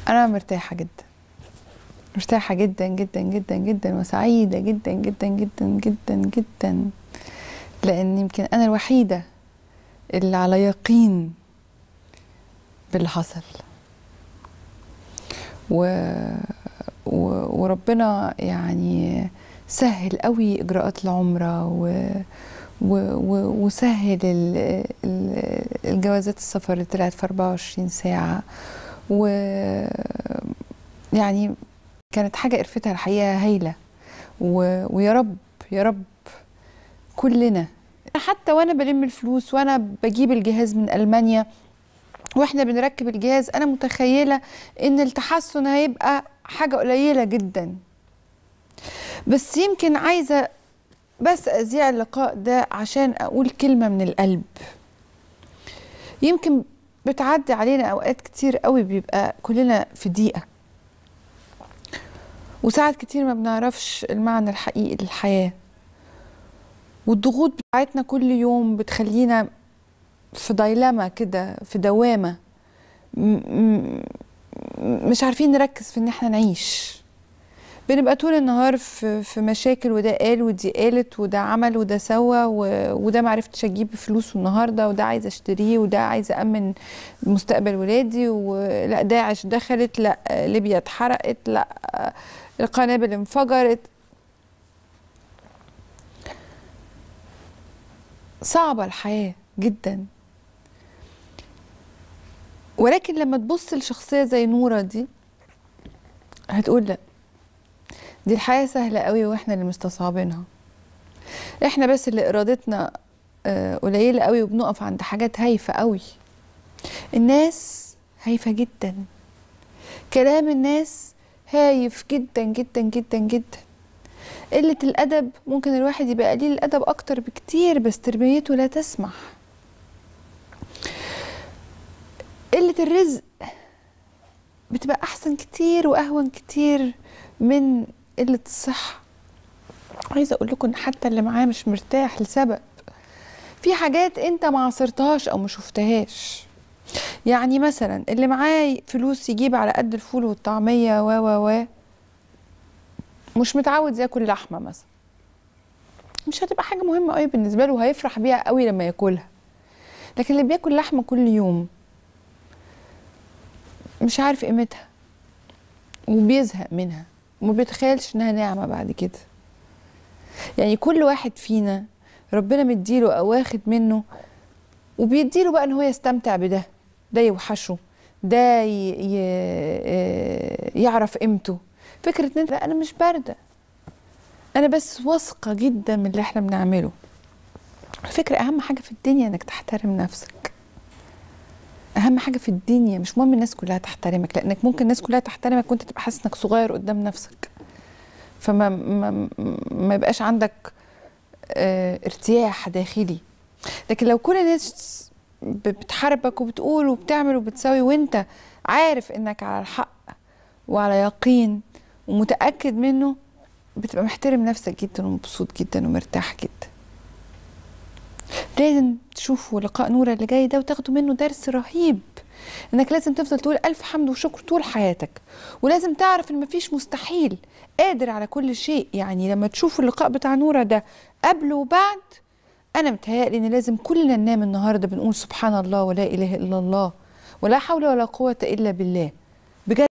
أنا مرتاحة جدا، مرتاحة جدا جدا جدا جدا، وسعيدة جدا جدا جدا جدا جدا، لأن يمكن أنا الوحيدة اللي على يقين باللي حصل. وربنا يعني سهل قوي إجراءات العمرة وسهل الجوازات السفر اللي طلعت في 24 ساعة، يعني كانت حاجة قرفتها الحقيقة هايلة. ويا رب يا رب كلنا، حتى وانا بلم الفلوس وانا بجيب الجهاز من ألمانيا واحنا بنركب الجهاز، انا متخيلة ان التحسن هيبقى حاجة قليلة جدا، بس يمكن عايزة بس أذيع اللقاء ده عشان أقول كلمة من القلب. يمكن بتعدي علينا أوقات كتير قوي بيبقى كلنا في ضيقة، وساعات كتير ما بنعرفش المعنى الحقيقي للحياة، والضغوط بتاعتنا كل يوم بتخلينا في دايلاما كده، في دوامة، مش عارفين نركز في ان احنا نعيش. بنبقى طول النهار في مشاكل، وده قال ودي قالت وده عمل وده سوى وده معرفتش اجيب فلوسه النهارده، وده عايزه اشتريه، وده عايزه امن مستقبل ولادي، ولا داعش دخلت، لا ليبيا اتحرقت، لا القنابل انفجرت. صعبه الحياه جدا، ولكن لما تبص لشخصيه زي نورة دي هتقول لا، دي الحياه سهله قوي واحنا اللي مستصعبينها، احنا بس اللي ارادتنا قليله قوي، وبنقف عند حاجات هايفه قوي. الناس هايفه جدا، كلام الناس هايف جدا جدا جدا جدا. قله الادب، ممكن الواحد يبقى قليل الادب اكتر بكتير بس تربيته لا تسمح. قله الرزق بتبقى احسن كتير واهون كتير من قله الصحه. عايزه اقول لكم حتى اللي معاه مش مرتاح لسبب، في حاجات انت ما عصرتهاش او ما شفتهاش. يعني مثلا اللي معاه فلوس يجيب على قد الفول والطعميه و مش متعود ياكل لحمه مثلا، مش هتبقى حاجه مهمه قوي بالنسبه له، وهيفرح بيها قوي لما ياكلها. لكن اللي بياكل لحمه كل يوم مش عارف قيمتها، وبيزهق منها، وما بيتخيلش انها نعمه بعد كده. يعني كل واحد فينا ربنا مديله او واخد منه، وبيديله بقى ان هو يستمتع بده، ده يوحشه، ده يعرف قيمته. فكرة ان انت لا، انا مش باردة، انا بس واثقة جدا من اللي احنا بنعمله. الفكرة اهم حاجة في الدنيا انك تحترم نفسك، اهم حاجة في الدنيا. مش مهم الناس كلها تحترمك، لانك ممكن الناس كلها تحترمك وانت تبقى حاسس انك صغير قدام نفسك، فما ما يبقاش عندك ارتياح داخلي. لكن لو كل الناس بتحاربك وبتقول وبتعمل وبتسوي، وانت عارف انك على الحق وعلى يقين ومتأكد منه، بتبقى محترم نفسك جدا ومبسوط جدا ومرتاح جدا. لازم تشوفوا لقاء نورة اللي جاي ده وتاخدوا منه درس رهيب، انك لازم تفضل تقول الف حمد وشكر طول حياتك، ولازم تعرف ان مفيش مستحيل، قادر على كل شيء. يعني لما تشوفوا اللقاء بتاع نورة ده قبل وبعد، انا متهيألي ان لازم كلنا ننام النهارده بنقول سبحان الله ولا اله الا الله ولا حول ولا قوة الا بالله. بجد